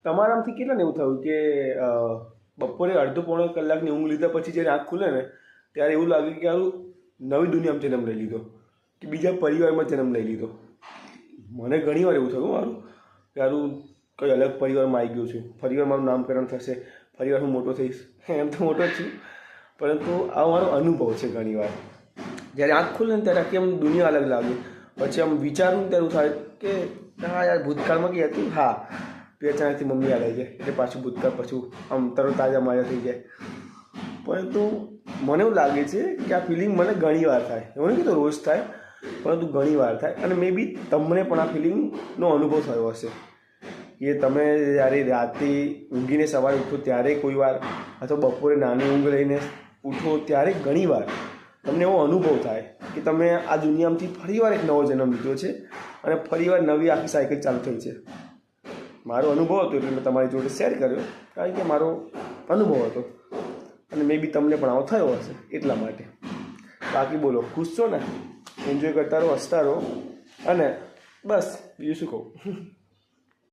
તમારામાંથી કેટલાને એવું થયું કે બપોરે અડધો પોણો કલાકની ઊંઘ લીધા પછી જ્યારે આંખ ખુલે ને ત્યારે એવું લાગે કે આવું નવી દુનિયામાં જન્મ લઈ લીધો કે બીજા પરિવારમાં જન્મ લઈ લીધો? મને ઘણી વાર એવું થયું મારું કે આરું કોઈ અલગ પરિવારમાં આવી ગયું છું, ફરીવાર મારું નામકરણ થશે, ફરીવાર હું મોટો થઈશ. એમ તો મોટો જ છું, પરંતુ આ મારો અનુભવ છે. ઘણી વાર જ્યારે આંખ ખુલે ને ત્યારે આખી આમ દુનિયા અલગ લાગે. પછી આમ વિચારું ને ત્યારે થાય કે હા યાર ભૂતકાળમાં કંઈ હતું. હા, બે અચાનકથી મમ્મી યાદ આવી જાય એટલે પાછું ભૂતકાળ પાછું આમ તરોતાજા માર્યા થઈ જાય. પરંતુ મને એવું લાગે છે કે આ ફિલિંગ મને ઘણી વાર થાય. એવું નહીં કીધું રોજ થાય, પરંતુ ઘણી વાર થાય. અને મે બી તમને પણ આ ફિલિંગનો અનુભવ થયો હશે કે તમે જ્યારે રાતે ઊંઘીને સવારે ઉઠો ત્યારે કોઈ વાર, અથવા બપોરે નાની ઊંઘ લઈને ઉઠો ત્યારે ઘણી વાર તમને એવો અનુભવ થાય કે તમે આ દુનિયામાંથી ફરીવાર એક નવો જન્મ લીધો છે અને ફરીવાર નવી આખી સાયકલ ચાલુ થઈ છે. મારો અનુભવ હતો એટલે મેં તમારી જોડે શેર કર્યો, કારણ કે મારો અનુભવ હતો અને મે બી તમને પણ આવો થયો હશે એટલા માટે. બાકી બોલો, ખુશ છો ને? એન્જોય કરતા રહો, હસતા રહો, અને બસ બીજું શું કહું.